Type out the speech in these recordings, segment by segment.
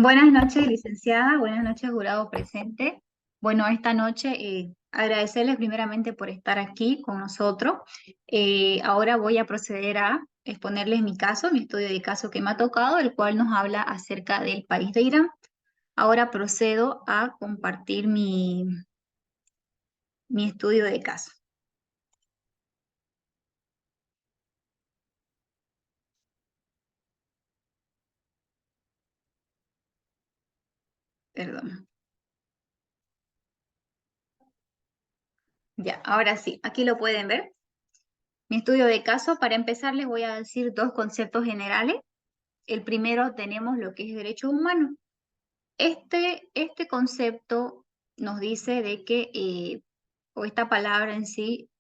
Buenas noches, licenciada. Buenas noches, jurado presente. Bueno, esta noche agradecerles primeramente por estar aquí con nosotros. Ahora voy a proceder a exponerles mi caso, mi estudio de caso que me ha tocado, el cual nos habla acerca del país de Irán. Ahora procedo a compartir mi estudio de caso. Perdón. Ya, ahora sí, aquí lo pueden ver. Mi estudio de caso, para empezar, les voy a decir dos conceptos generales. El primero tenemos lo que es derechos humanos. Este concepto nos dice de que, o esta palabra en sí,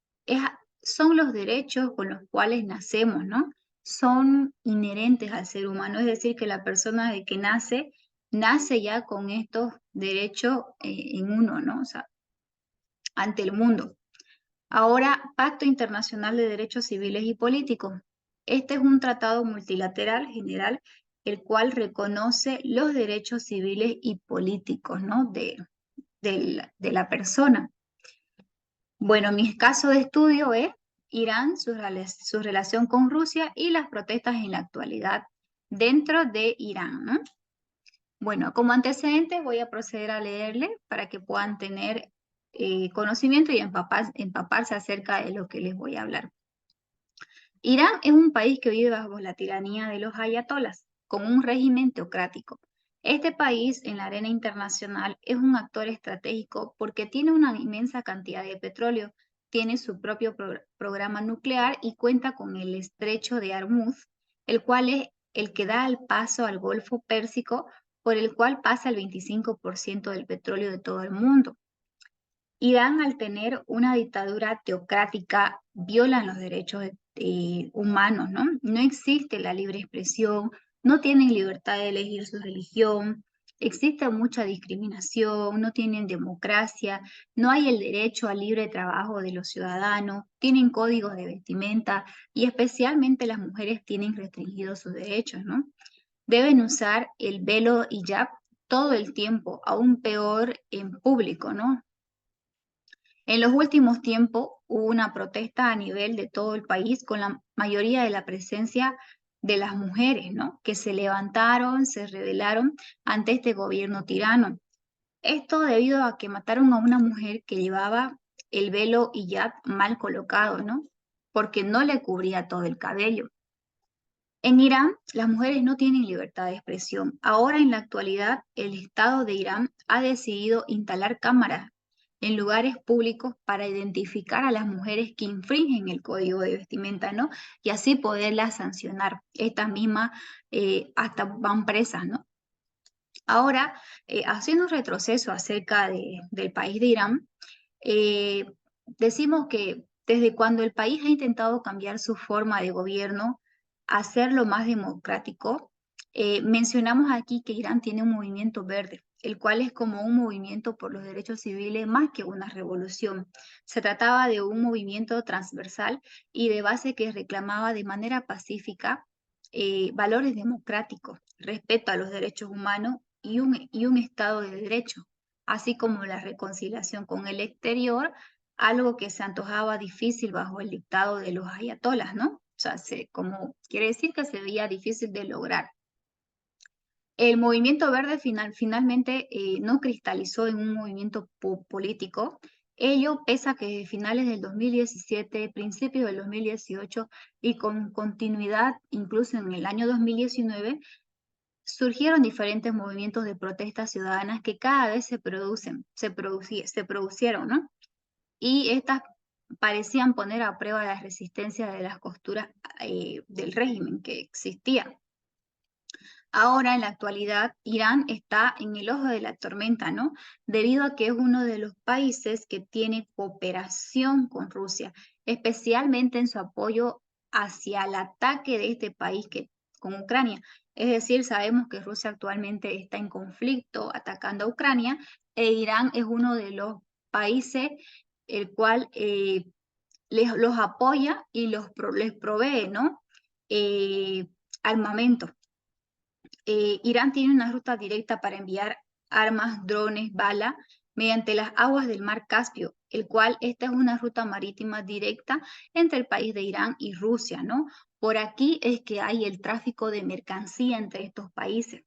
son los derechos con los cuales nacemos, ¿no? Son inherentes al ser humano, es decir, que la persona de que nace ya con estos derechos en uno, ¿no? O sea, ante el mundo. Ahora, Pacto Internacional de Derechos Civiles y Políticos. Este es un tratado multilateral general, el cual reconoce los derechos civiles y políticos, ¿no? De la persona. Bueno, mi caso de estudio es Irán, su relación con Rusia y las protestas en la actualidad dentro de Irán, ¿no? Bueno, como antecedente voy a proceder a leerle para que puedan tener conocimiento y empaparse acerca de lo que les voy a hablar. Irán es un país que vive bajo la tiranía de los ayatolas, con un régimen teocrático. Este país en la arena internacional es un actor estratégico porque tiene una inmensa cantidad de petróleo, tiene su propio programa nuclear y cuenta con el estrecho de Hormuz, el cual es el que da el paso al Golfo Pérsico, por el cual pasa el 25% del petróleo de todo el mundo. Irán, al tener una dictadura teocrática, violan los derechos humanos, ¿no? No existe la libre expresión, no tienen libertad de elegir su religión, existe mucha discriminación, no tienen democracia, no hay el derecho al libre trabajo de los ciudadanos, tienen códigos de vestimenta y especialmente las mujeres tienen restringidos sus derechos, ¿no? Deben usar el velo hijab todo el tiempo, aún peor en público, ¿no? En los últimos tiempos hubo una protesta a nivel de todo el país con la mayoría de la presencia de las mujeres, ¿no? Que se levantaron, se rebelaron ante este gobierno tirano. Esto debido a que mataron a una mujer que llevaba el velo hijab mal colocado, ¿no? Porque no le cubría todo el cabello. En Irán, las mujeres no tienen libertad de expresión. Ahora, en la actualidad, el Estado de Irán ha decidido instalar cámaras en lugares públicos para identificar a las mujeres que infringen el código de vestimenta, ¿no? Y así poderlas sancionar. Estas mismas hasta van presas, ¿no? Ahora, haciendo un retroceso acerca del país de Irán, eh, decimos que desde cuando el país ha intentado cambiar su forma de gobierno, hacerlo más democrático, mencionamos aquí que Irán tiene un movimiento verde, el cual es como un movimiento por los derechos civiles más que una revolución. Se trataba de un movimiento transversal y de base que reclamaba de manera pacífica valores democráticos, respeto a los derechos humanos y un Estado de Derecho, así como la reconciliación con el exterior, algo que se antojaba difícil bajo el dictado de los ayatolas, ¿no? O sea, como quiere decir que se veía difícil de lograr. El movimiento verde finalmente no cristalizó en un movimiento político. Ello pese a que desde finales del 2017, principios del 2018 y con continuidad incluso en el año 2019, surgieron diferentes movimientos de protestas ciudadanas que cada vez se producieron, ¿no? Y estas parecían poner a prueba la resistencia de las costuras del régimen que existía. Ahora, en la actualidad, Irán está en el ojo de la tormenta, ¿no? Debido a que es uno de los países que tiene cooperación con Rusia, especialmente en su apoyo hacia el ataque de este país con Ucrania. Es decir, sabemos que Rusia actualmente está en conflicto atacando a Ucrania e Irán es uno de los países el cual los apoya y les provee, ¿no? Armamento. Irán tiene una ruta directa para enviar armas, drones, balas mediante las aguas del mar Caspio, el cual esta es una ruta marítima directa entre el país de Irán y Rusia, ¿no? Por aquí es que hay el tráfico de mercancía entre estos países.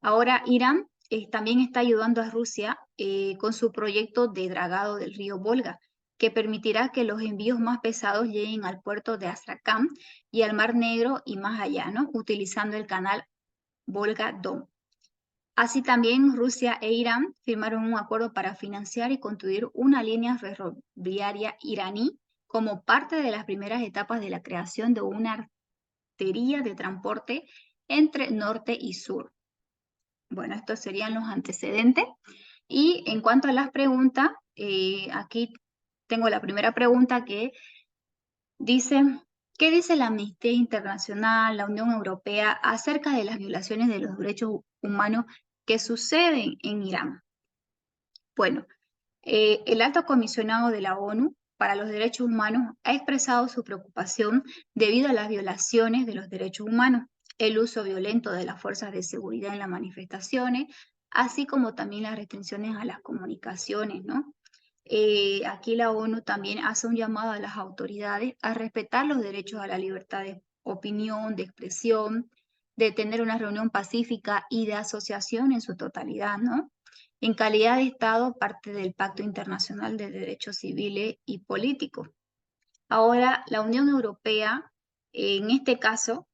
Ahora Irán también está ayudando a Rusia con su proyecto de dragado del río Volga, que permitirá que los envíos más pesados lleguen al puerto de Astrakhan y al Mar Negro y más allá, ¿no? Utilizando el canal Volga-Don. Así también Rusia e Irán firmaron un acuerdo para financiar y construir una línea ferroviaria iraní como parte de las primeras etapas de la creación de una arteria de transporte entre norte y sur. Bueno, estos serían los antecedentes. Y en cuanto a las preguntas, aquí tengo la primera pregunta que dice, ¿qué dice la Amnistía Internacional, la Unión Europea acerca de las violaciones de los derechos humanos que suceden en Irán? Bueno, el Alto Comisionado de la ONU para los Derechos Humanos ha expresado su preocupación debido a las violaciones de los derechos humanos, el uso violento de las fuerzas de seguridad en las manifestaciones, así como también las restricciones a las comunicaciones, ¿no? Aquí la ONU también hace un llamado a las autoridades a respetar los derechos a la libertad de opinión, de expresión, de tener una reunión pacífica y de asociación en su totalidad, ¿no? En calidad de Estado, parte del Pacto Internacional de Derechos Civiles y Políticos. Ahora, la Unión Europea, en este caso,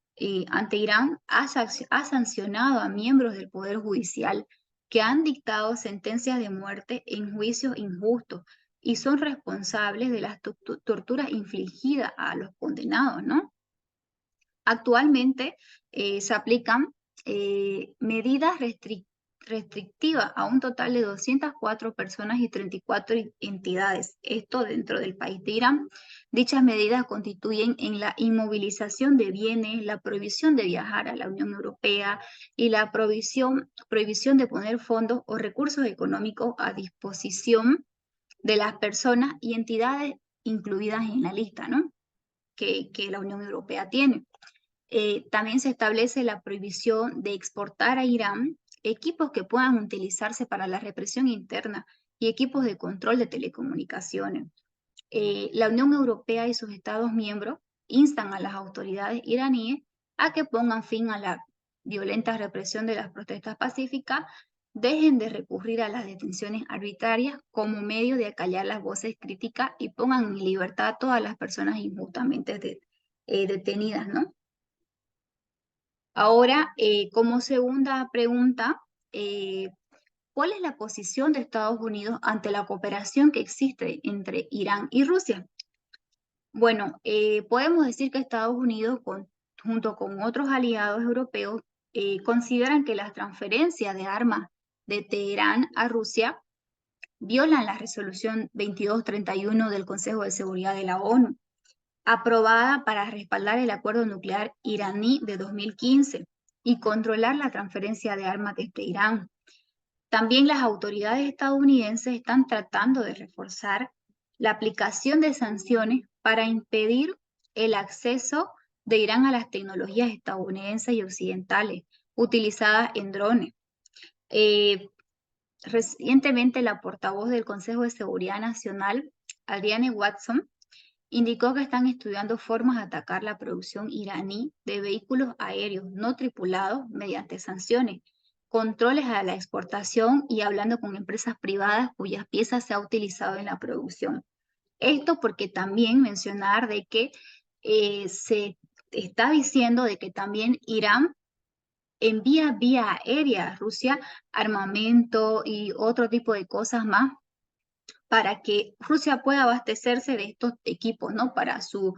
ante Irán, ha sancionado a miembros del Poder Judicial que han dictado sentencias de muerte en juicios injustos y son responsables de las torturas infligidas a los condenados, ¿no? Actualmente se aplican medidas restrictivas a un total de 204 personas y 34 entidades. Esto dentro del país de Irán. Dichas medidas constituyen en la inmovilización de bienes, la prohibición de viajar a la Unión Europea y la prohibición de poner fondos o recursos económicos a disposición de las personas y entidades incluidas en la lista, ¿no? que la Unión Europea tiene. También se establece la prohibición de exportar a Irán equipos que puedan utilizarse para la represión interna y equipos de control de telecomunicaciones. La Unión Europea y sus Estados miembros instan a las autoridades iraníes a que pongan fin a la violenta represión de las protestas pacíficas, dejen de recurrir a las detenciones arbitrarias como medio de acallar las voces críticas y pongan en libertad a todas las personas injustamente detenidas, ¿no? Ahora, como segunda pregunta, ¿cuál es la posición de Estados Unidos ante la cooperación que existe entre Irán y Rusia? Bueno, podemos decir que Estados Unidos, junto con otros aliados europeos, consideran que las transferencias de armas de Teherán a Rusia violan la resolución 2231 del Consejo de Seguridad de la ONU, aprobada para respaldar el acuerdo nuclear iraní de 2015 y controlar la transferencia de armas desde Irán. También las autoridades estadounidenses están tratando de reforzar la aplicación de sanciones para impedir el acceso de Irán a las tecnologías estadounidenses y occidentales utilizadas en drones. Recientemente, la portavoz del Consejo de Seguridad Nacional, Adrienne Watson, indicó que están estudiando formas de atacar la producción iraní de vehículos aéreos no tripulados mediante sanciones, controles a la exportación y hablando con empresas privadas cuyas piezas se ha utilizado en la producción. Esto porque también mencionar de que se está diciendo de que también Irán envía vía aérea a Rusia armamento y otro tipo de cosas más para que Rusia pueda abastecerse de estos equipos, ¿no? Para su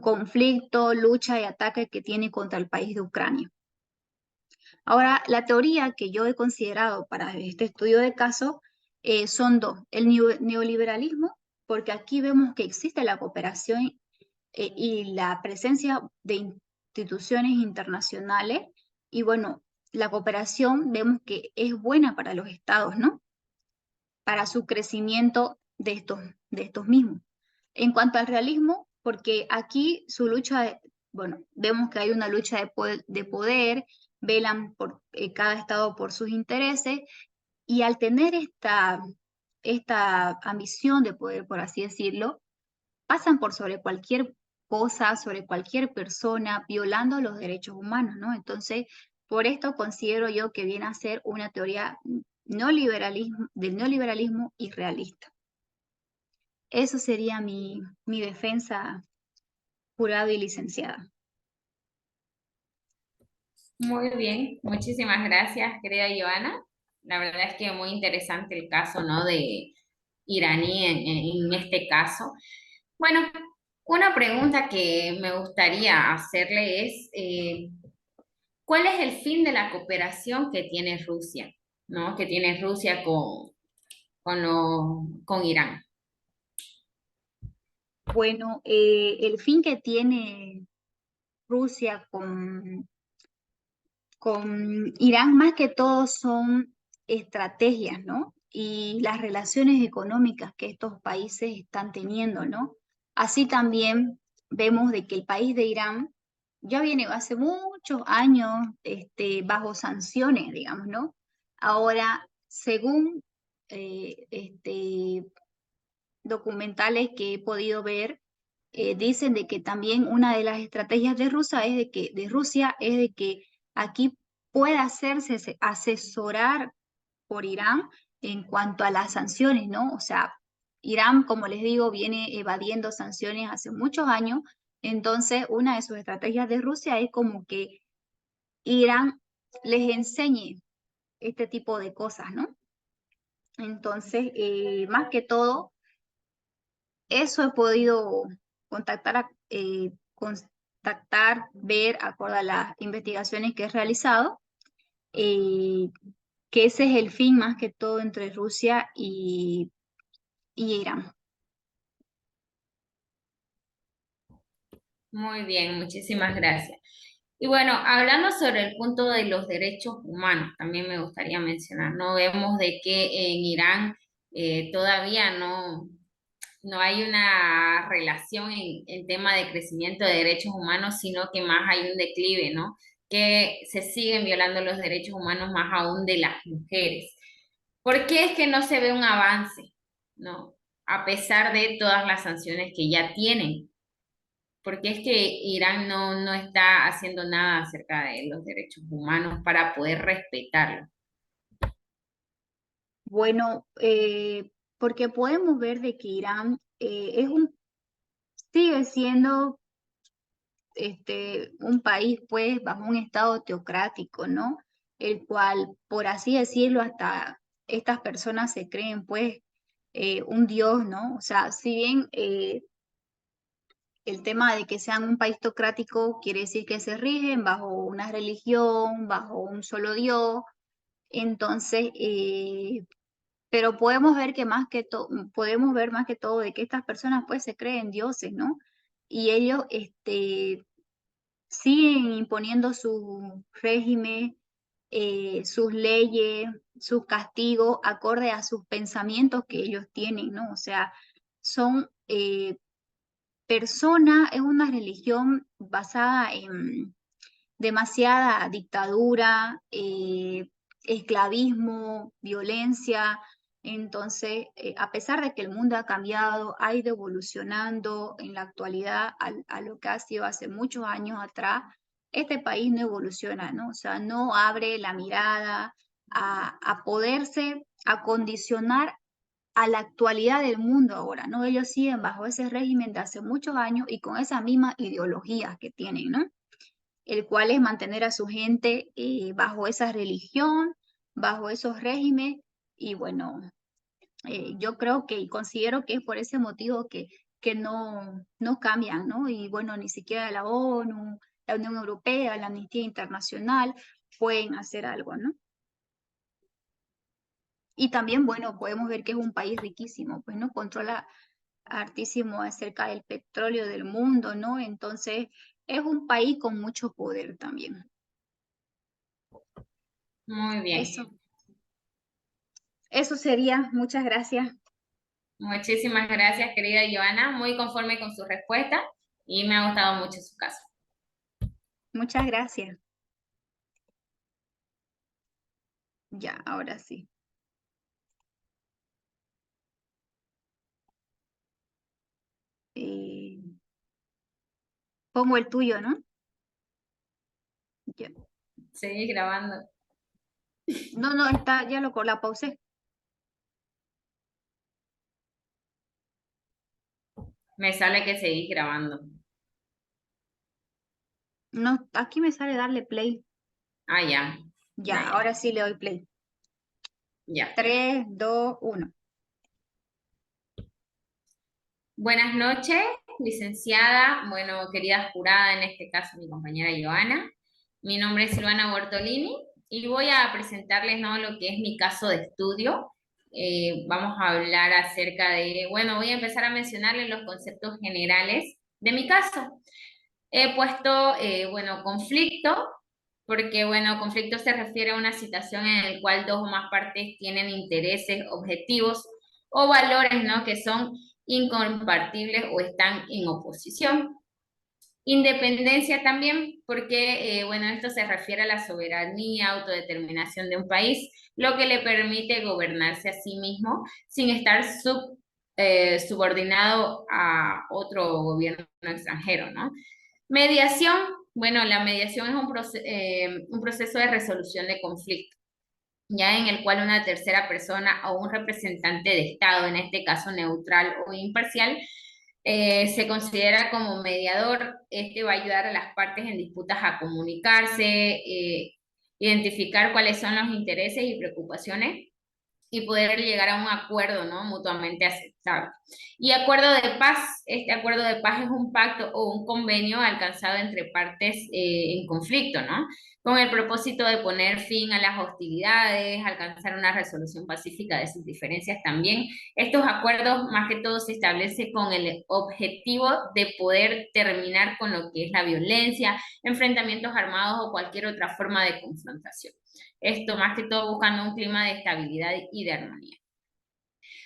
conflicto, lucha y ataque que tiene contra el país de Ucrania. Ahora, la teoría que yo he considerado para este estudio de caso son dos. El neoliberalismo, porque aquí vemos que existe la cooperación y la presencia de instituciones internacionales y bueno, la cooperación vemos que es buena para los estados, ¿no? Para su crecimiento de estos mismos. En cuanto al realismo, porque aquí su lucha bueno, vemos que hay una lucha de poder, velan por cada estado por sus intereses, y al tener esta ambición de poder, por así decirlo, pasan por sobre cualquier cosa, sobre cualquier persona, violando los derechos humanos, ¿no? Entonces, por esto considero yo que viene a ser una teoría del neoliberalismo irrealista. Eso sería mi defensa jurada y licenciada. Muy bien, muchísimas gracias, querida Joana. La verdad es que muy interesante el caso, ¿no? De iraní en este caso. Bueno, una pregunta que me gustaría hacerle es, ¿cuál es el fin de la cooperación que tiene Rusia, ¿no? Que tiene Rusia con Irán. Bueno, el fin que tiene Rusia con Irán más que todo son estrategias, ¿no? Y las relaciones económicas que estos países están teniendo, ¿no? Así también vemos de que el país de Irán ya viene hace muchos años bajo sanciones, digamos, ¿no? Ahora, según documentales que he podido ver, dicen de que también una de las estrategias de Rusia es de que aquí pueda hacerse asesorar por Irán en cuanto a las sanciones, ¿no? O sea, Irán, como les digo, viene evadiendo sanciones hace muchos años, entonces una de sus estrategias de Rusia es como que Irán les enseñe este tipo de cosas, ¿no? Entonces, más que todo, eso he podido contactar, ver, acorde a las investigaciones que he realizado, eh, que ese es el fin más que todo entre Rusia y Irán. Muy bien, muchísimas gracias. Y bueno, hablando sobre el punto de los derechos humanos, también me gustaría mencionar, ¿no? Vemos de que en Irán todavía no hay una relación en tema de crecimiento de derechos humanos, sino que más hay un declive, ¿no? Que se siguen violando los derechos humanos más aún de las mujeres. ¿Por qué es que no se ve un avance, ¿no? A pesar de todas las sanciones que ya tienen, porque es que Irán no está haciendo nada acerca de los derechos humanos para poder respetarlos. Bueno, porque podemos ver de que Irán sigue siendo un país pues bajo un estado teocrático, ¿no? El cual, por así decirlo, hasta estas personas se creen pues un dios, ¿no? O sea, si bien el tema de que sean un país teocrático quiere decir que se rigen bajo una religión, bajo un solo dios, entonces, pero podemos ver que podemos ver más que todo de que estas personas pues se creen dioses, ¿no? Y ellos, siguen imponiendo su régimen, sus leyes, sus castigos, acorde a sus pensamientos que ellos tienen, ¿no? O sea, son personas, es una religión basada en demasiada dictadura, esclavismo, violencia. Entonces, a pesar de que el mundo ha cambiado, ha ido evolucionando en la actualidad a lo que ha sido hace muchos años atrás, este país no evoluciona, ¿no? O sea, no abre la mirada a poderse acondicionar a la actualidad del mundo ahora, ¿no? Ellos siguen bajo ese régimen de hace muchos años y con esa misma ideología que tienen, ¿no? El cual es mantener a su gente bajo esa religión, bajo esos regímenes, y bueno, yo creo que y considero que es por ese motivo que no cambian, ¿no? Y bueno, ni siquiera la ONU, la Unión Europea, la Amnistía Internacional pueden hacer algo, ¿no? Y también, bueno, podemos ver que es un país riquísimo, pues, ¿no? Controla hartísimo acerca del petróleo del mundo, ¿no? Entonces, es un país con mucho poder también. Muy bien. Eso. Eso sería, muchas gracias. Muchísimas gracias, querida Joana. Muy conforme con su respuesta y me ha gustado mucho su caso. Muchas gracias. Ya, ahora sí. Eh, pongo el tuyo, ¿no? Ya. Seguí grabando. No, no, está, ya la pausé. Me sale que seguís grabando. No, aquí me sale darle play. Ah, ya. Ya, Ya, ya, ahora sí le doy play. ya. 3, 2, 1. Buenas noches, licenciada, bueno, querida jurada, en este caso mi compañera Joana. Mi nombre es Silvana Bortolini y voy a presentarles, ¿no?, lo que es mi caso de estudio. Vamos a hablar acerca de, bueno, voy a empezar a mencionarles los conceptos generales de mi caso. He puesto, bueno, conflicto, porque, bueno, conflicto se refiere a una situación en la cual dos o más partes tienen intereses, objetivos o valores, ¿no?, que son incompatibles o están en oposición. Independencia también, porque, bueno, esto se refiere a la soberanía, autodeterminación de un país, lo que le permite gobernarse a sí mismo sin estar subordinado a otro gobierno extranjero, ¿no? Mediación, bueno, la mediación es un proceso de resolución de conflictos, ya en el cual una tercera persona o un representante de Estado, en este caso neutral o imparcial, se considera como mediador. Este va a ayudar a las partes en disputas a comunicarse, identificar cuáles son los intereses y preocupaciones y poder llegar a un acuerdo, ¿no?, mutuamente aceptable. Y acuerdo de paz, este acuerdo de paz es un pacto o un convenio alcanzado entre partes en conflicto, ¿no?, con el propósito de poner fin a las hostilidades, alcanzar una resolución pacífica de sus diferencias también. Estos acuerdos más que todo se establecen con el objetivo de poder terminar con lo que es la violencia, enfrentamientos armados o cualquier otra forma de confrontación. Esto más que todo buscando un clima de estabilidad y de armonía.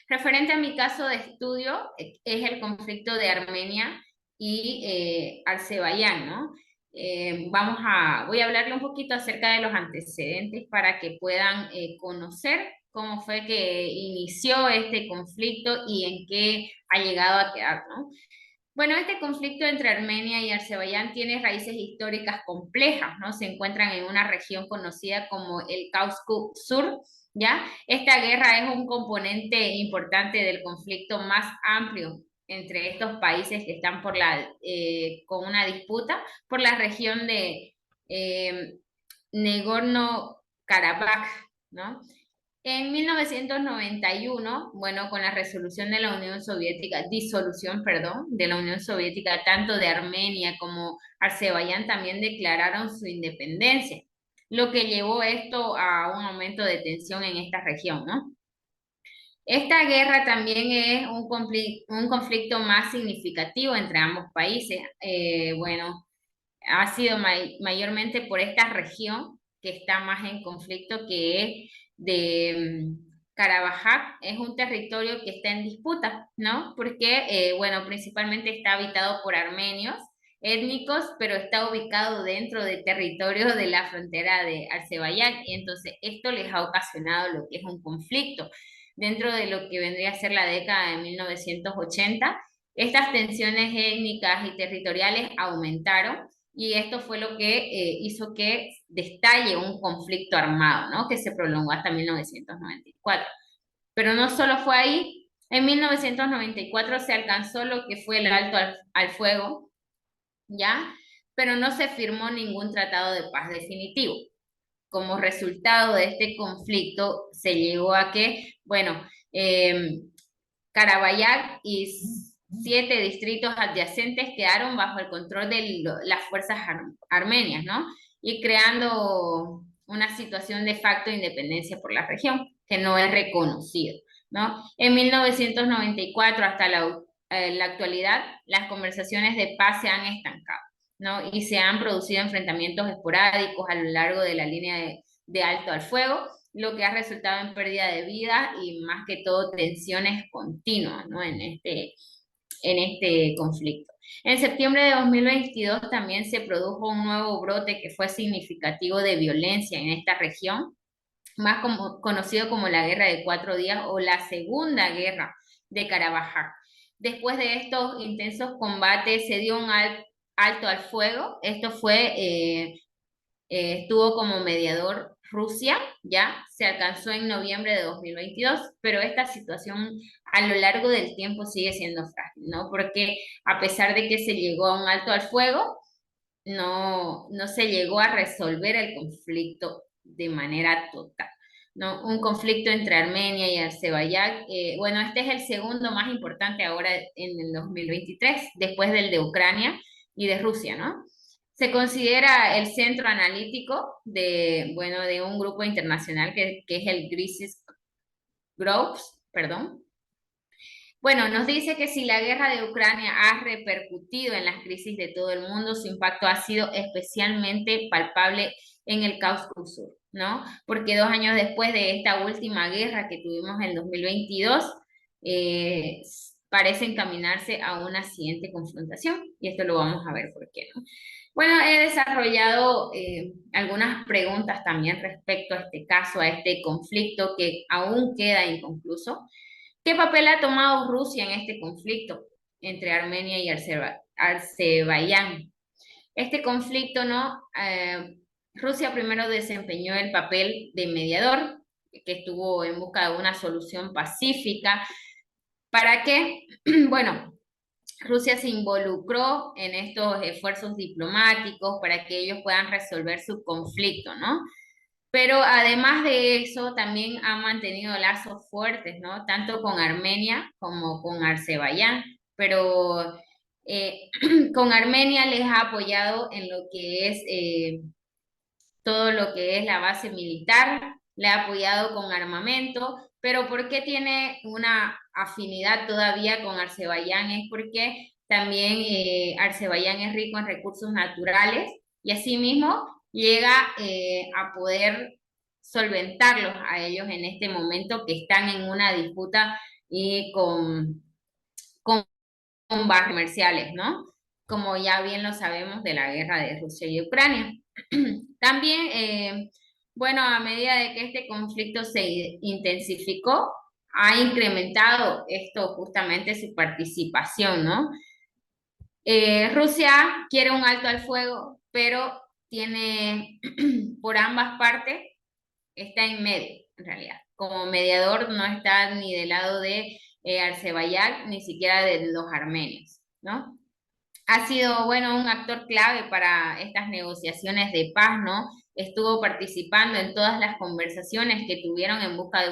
Referente a mi caso de estudio, es el conflicto de Armenia y Azerbaiyán, ¿no? Voy a hablarle un poquito acerca de los antecedentes para que puedan conocer cómo fue que inició este conflicto y en qué ha llegado a quedar, ¿no? Bueno, este conflicto entre Armenia y Azerbaiyán tiene raíces históricas complejas, ¿no? Se encuentran en una región conocida como el Cáucaso Sur, ¿ya? Esta guerra es un componente importante del conflicto más amplio entre estos países que están con una disputa por la región de Nagorno-Karabaj, ¿no? En 1991, bueno, con la resolución de la Unión Soviética, disolución, perdón, de la Unión Soviética, tanto de Armenia como Azerbaiyán también declararon su independencia, lo que llevó esto a un aumento de tensión en esta región, ¿no? Esta guerra también es un conflicto más significativo entre ambos países. Bueno, ha sido mayormente por esta región que está más en conflicto, que es de Karabaj. Es un territorio que está en disputa, ¿no? Porque, bueno, principalmente está habitado por armenios étnicos, pero está ubicado dentro del territorio de la frontera de Azerbaiyán, y entonces esto les ha ocasionado lo que es un conflicto. Dentro de lo que vendría a ser la década de 1980, estas tensiones étnicas y territoriales aumentaron y esto fue lo que hizo que destalle un conflicto armado, ¿no?, que se prolongó hasta 1994. Pero no solo fue ahí, en 1994 se alcanzó lo que fue el alto al fuego, ¿ya? Pero no se firmó ningún tratado de paz definitivo. Como resultado de este conflicto se llegó a que, bueno, Carabayag y 7 distritos adyacentes quedaron bajo el control de las fuerzas armenias, ¿no? Y creando una situación de facto de independencia por la región, que no es reconocido, ¿no? En 1994 hasta la actualidad, las conversaciones de paz se han estancado, ¿no? Y se han producido enfrentamientos esporádicos a lo largo de la línea de alto al fuego, lo que ha resultado en pérdida de vida y más que todo tensiones continuas, ¿no?, en este conflicto. En septiembre de 2022 también se produjo un nuevo brote que fue significativo de violencia en esta región, más conocido como la Guerra de 4 días o la Segunda Guerra de Karabaj. Después de estos intensos combates se dio un alto al fuego. Esto estuvo como mediador Rusia, ya se alcanzó en noviembre de 2022, pero esta situación a lo largo del tiempo sigue siendo frágil, ¿no? Porque a pesar de que se llegó a un alto al fuego, no se llegó a resolver el conflicto de manera total, ¿no? Un conflicto entre Armenia y Azerbaiyán, bueno, este es el segundo más importante ahora en el 2023, después del de Ucrania y de Rusia, ¿no? Se considera el centro analítico bueno, de un grupo internacional que es el Crisis Groups, perdón. Bueno, nos dice que si la guerra de Ucrania ha repercutido en las crisis de todo el mundo, su impacto ha sido especialmente palpable en el Cáucaso Sur, ¿no? Porque 2 años después de esta última guerra que tuvimos en 2022, eh, parece encaminarse a una siguiente confrontación, y esto lo vamos a ver por qué, ¿no? Bueno, he desarrollado algunas preguntas también respecto a este caso, a este conflicto que aún queda inconcluso. ¿Qué papel ha tomado Rusia en este conflicto entre Armenia y Azerbaiyán? Este conflicto, ¿no? Rusia primero desempeñó el papel de mediador, que estuvo en busca de una solución pacífica. ¿Para qué? Bueno, Rusia se involucró en estos esfuerzos diplomáticos para que ellos puedan resolver su conflicto, ¿no? Pero además de eso, también ha mantenido lazos fuertes, ¿no? Tanto con Armenia como con Azerbaiyán, pero con Armenia les ha apoyado en lo que es todo lo que es la base militar, le ha apoyado con armamento, pero ¿por qué tiene una afinidad todavía con Azerbaiyán? Es porque también Azerbaiyán es rico en recursos naturales y asimismo llega a poder solventarlos a ellos en este momento que están en una disputa y con barras comerciales, ¿no? Como ya bien lo sabemos de la guerra de Rusia y Ucrania. También, bueno, a medida de que este conflicto se intensificó, ha incrementado esto justamente su participación, ¿no? Rusia quiere un alto al fuego, pero tiene por ambas partes, está en medio, en realidad. Como mediador no está ni del lado de Azerbaiyán, ni siquiera de los armenios, ¿no? Ha sido, bueno, un actor clave para estas negociaciones de paz, ¿no? Estuvo participando en todas las conversaciones que tuvieron en busca de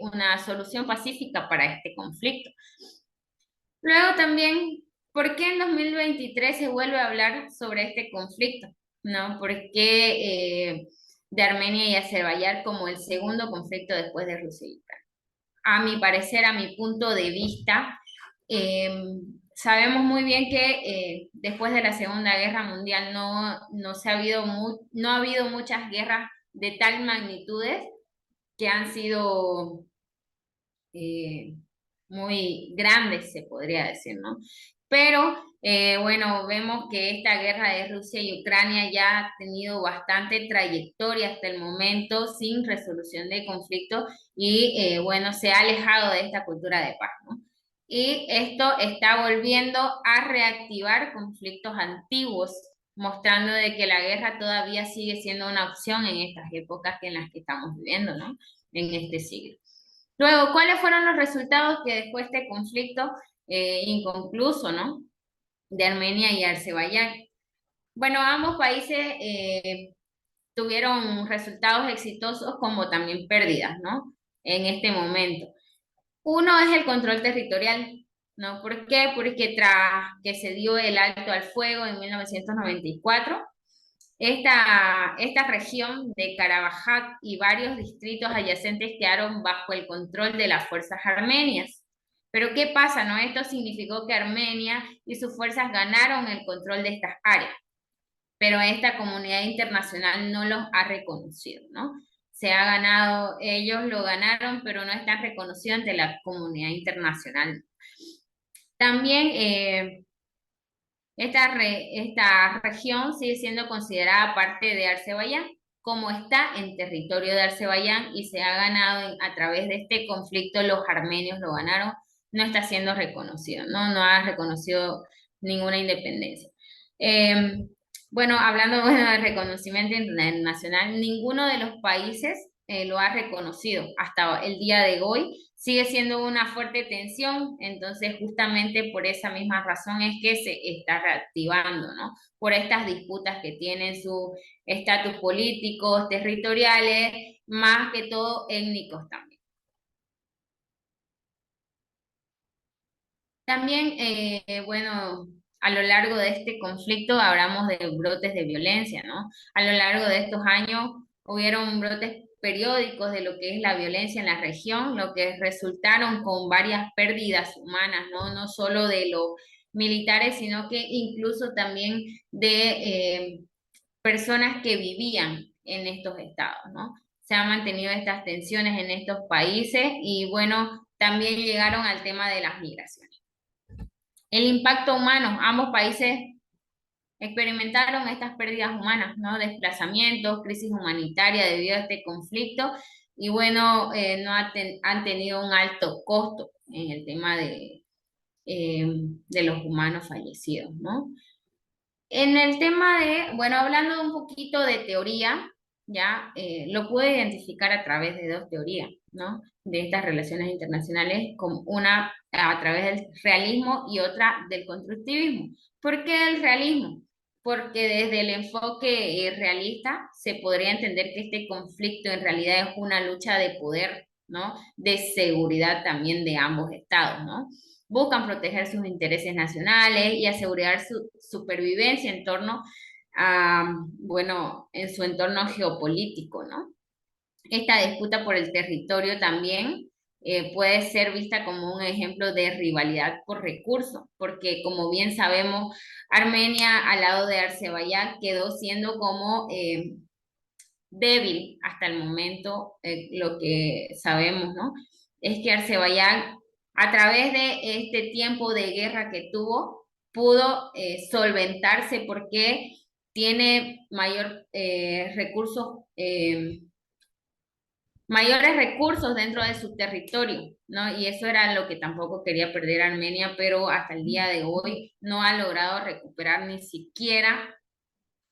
una solución pacífica para este conflicto. Luego también, ¿por qué en 2023 se vuelve a hablar sobre este conflicto? ¿No? ¿Por qué de Armenia y Azerbaiyán como el segundo conflicto después de Rusia y Ucrania? A mi parecer, a mi punto de vista, sabemos muy bien que después de la Segunda Guerra Mundial no ha habido muchas guerras de tal magnitudes que han sido eh, muy grandes, se podría decir, ¿no? Pero bueno, vemos que esta guerra de Rusia y Ucrania ya ha tenido bastante trayectoria hasta el momento sin resolución de conflicto y bueno, se ha alejado de esta cultura de paz, ¿no? Y esto está volviendo a reactivar conflictos antiguos, mostrando de que la guerra todavía sigue siendo una opción en estas épocas en las que estamos viviendo, ¿no? En este siglo. Luego, ¿cuáles fueron los resultados que dejó este conflicto inconcluso, ¿no? De Armenia y Azerbaiyán? Bueno, ambos países tuvieron resultados exitosos como también pérdidas, ¿no? En este momento. Uno es el control territorial, ¿no? ¿Por qué? Porque tras que se dio el alto al fuego en 1994, esta región de Karabaj y varios distritos adyacentes quedaron bajo el control de las fuerzas armenias. Pero ¿qué pasa, no? Esto significó que Armenia y sus fuerzas ganaron el control de estas áreas, pero esta comunidad internacional no los ha reconocido, ¿no? Se ha ganado, ellos lo ganaron, pero no están reconocidos ante la comunidad internacional. También Esta región sigue siendo considerada parte de Azerbaiyán, como está en territorio de Azerbaiyán y se ha ganado a través de este conflicto, los armenios lo ganaron, no está siendo reconocido, no ha reconocido ninguna independencia. Bueno, hablando bueno, de reconocimiento internacional, ninguno de los países lo ha reconocido hasta el día de hoy. Sigue siendo una fuerte tensión, entonces justamente por esa misma razón es que se está reactivando, ¿no? Por estas disputas que tienen su estatus políticos, territoriales, más que todo étnicos también. También, bueno, a lo largo de este conflicto hablamos de brotes de violencia, ¿no? A lo largo de estos años hubieron brotes periódicos de lo que es la violencia en la región, lo que resultaron con varias pérdidas humanas, ¿no? No solo de los militares, sino que incluso también de personas que vivían en estos estados, ¿no? Se han mantenido estas tensiones en estos países y bueno, también llegaron al tema de las migraciones. El impacto humano, ambos países experimentaron estas pérdidas humanas, ¿no? Desplazamientos, crisis humanitaria debido a este conflicto y bueno, no han tenido un alto costo en el tema de los humanos fallecidos, ¿no? En el tema de, bueno, hablando un poquito de teoría, ya lo pude identificar a través de dos teorías, ¿no? De estas relaciones internacionales, como una a través del realismo y otra del constructivismo. ¿Por qué el realismo? Porque desde el enfoque realista se podría entender que este conflicto en realidad es una lucha de poder, ¿no? De seguridad también de ambos estados, ¿no? Buscan proteger sus intereses nacionales y asegurar su supervivencia en torno a, bueno, en su entorno geopolítico, ¿no? Esta disputa por el territorio también puede ser vista como un ejemplo de rivalidad por recursos, porque como bien sabemos, Armenia al lado de Azerbaiyán quedó siendo como débil hasta el momento, lo que sabemos, ¿no? Es que Azerbaiyán, a través de este tiempo de guerra que tuvo, pudo solventarse porque tiene mayores recursos dentro de su territorio, ¿no? Y eso era lo que tampoco quería perder Armenia, pero hasta el día de hoy no ha logrado recuperar ni siquiera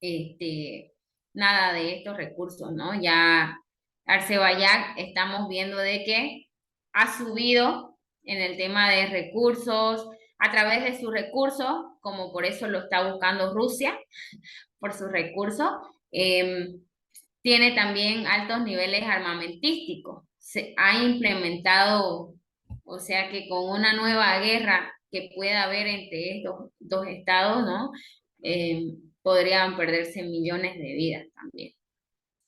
este, nada de estos recursos, ¿no? Ya Arcebayac estamos viendo de que ha subido en el tema de recursos, a través de sus recursos, como por eso lo está buscando Rusia, por sus recursos, tiene también altos niveles armamentísticos. Se ha implementado, o sea que con una nueva guerra que pueda haber entre estos dos estados, ¿no? Podrían perderse millones de vidas también.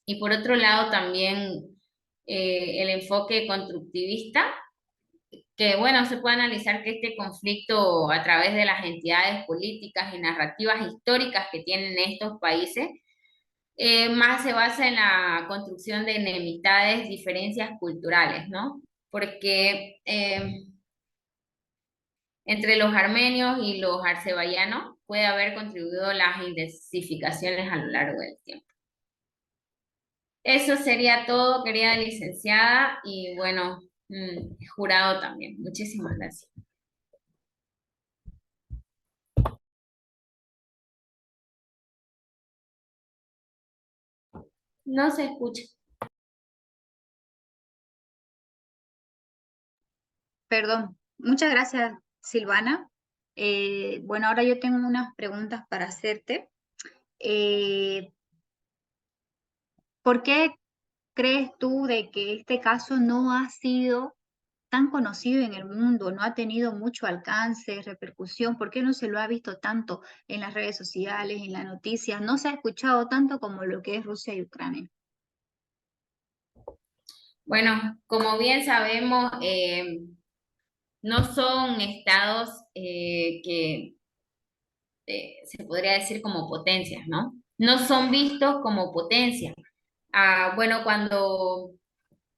Y por otro lado también el enfoque constructivista, que bueno, se puede analizar que este conflicto a través de las entidades políticas y narrativas históricas que tienen estos países, más se basa en la construcción de enemistades, diferencias culturales, ¿no? Porque entre los armenios y los arcebayanos puede haber contribuido las intensificaciones a lo largo del tiempo. Eso sería todo, querida licenciada, y bueno, jurado también. Muchísimas gracias. No se escucha. Perdón. Muchas gracias, Silvana. Bueno, ahora yo tengo unas preguntas para hacerte. Eh, ¿Por qué crees tú de que este caso no ha sido tan conocido en el mundo, no ha tenido mucho alcance, repercusión? ¿Por qué no se lo ha visto tanto en las redes sociales, en las noticias? No se ha escuchado tanto como lo que es Rusia y Ucrania. Bueno, como bien sabemos, no son estados que se podría decir como potencias, ¿no? No son vistos como potencias. Bueno, cuando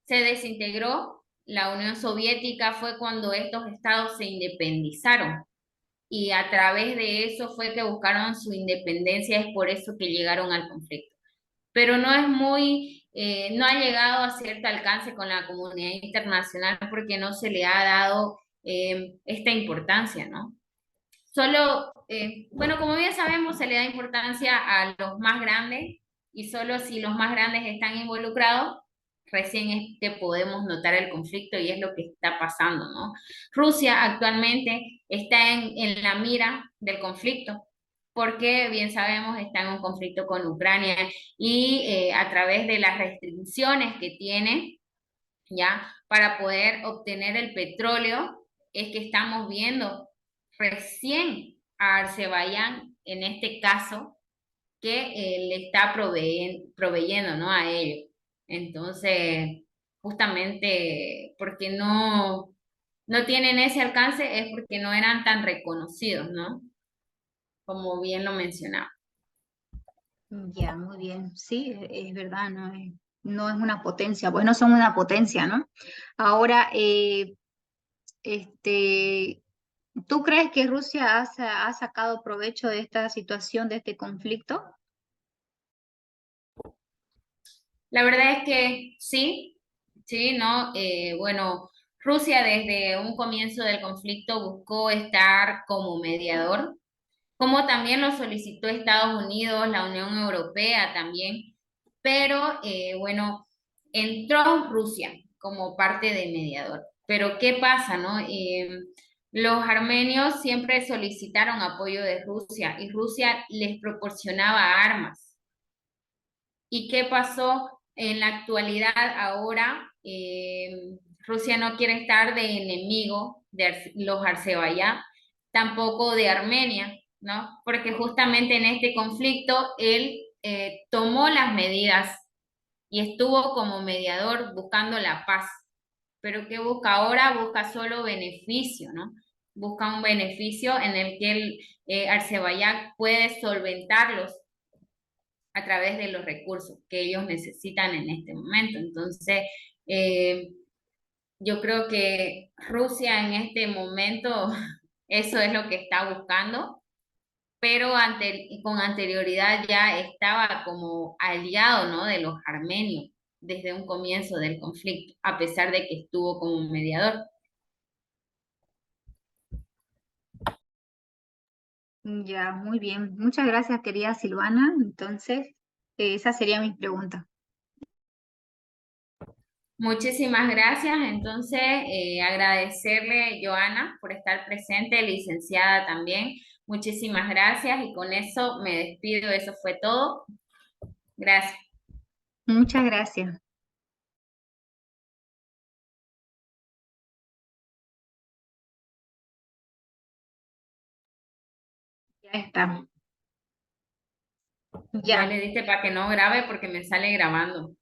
se desintegró la Unión Soviética fue cuando estos estados se independizaron. y a través de eso fue que buscaron su independencia, es por eso que llegaron al conflicto. Pero no es muy, no ha llegado a cierto alcance con la comunidad internacional porque no se le ha dado esta importancia, ¿no? Solo, bueno, como bien sabemos, se le da importancia a los más grandes y solo si los más grandes están involucrados, recién es que podemos notar el conflicto y es lo que está pasando, ¿no? Rusia actualmente está en la mira del conflicto porque bien sabemos está en un conflicto con Ucrania y a través de las restricciones que tiene, ¿ya? Para poder obtener el petróleo, es que estamos viendo recién a Azerbaiyán, en este caso, que le está proveyendo, ¿no? A ellos. Entonces, justamente porque no tienen ese alcance es porque no eran tan reconocidos, ¿no? Como bien lo mencionaba. Ya, muy bien. Sí, es verdad, no es una potencia, pues no son una potencia, ¿no? Ahora, este, ¿tú crees que Rusia ha sacado provecho de esta situación, de este conflicto? La verdad es que sí, sí, ¿no? Bueno, Rusia desde un comienzo del conflicto buscó estar como mediador, como también lo solicitó Estados Unidos, la Unión Europea también, pero bueno, entró Rusia como parte de mediador. Pero ¿qué pasa, no? Los armenios siempre solicitaron apoyo de Rusia y Rusia les proporcionaba armas. ¿Y qué pasó en la actualidad ahora? Rusia no quiere estar de enemigo de los Azerbaiyán, tampoco de Armenia, ¿no? Porque justamente en este conflicto él tomó las medidas y estuvo como mediador buscando la paz. Pero ¿qué busca ahora? Busca solo beneficio, ¿no? Busca un beneficio en el que el Azerbaiyán puede solventarlos a través de los recursos que ellos necesitan en este momento. Entonces, eh, yo creo que Rusia en este momento eso es lo que está buscando, pero con anterioridad ya estaba como aliado, ¿no? De los armenios desde un comienzo del conflicto, a pesar de que estuvo como mediador. Ya, muy bien. Muchas gracias, querida Silvana. Entonces, esa sería mi pregunta. Muchísimas gracias. Entonces, agradecerle, Joana, por estar presente, licenciada también. Muchísimas gracias y con eso me despido. Eso fue todo. Gracias. Muchas gracias. Ya está. Ya Ya. le diste para que no grabe porque me sale grabando.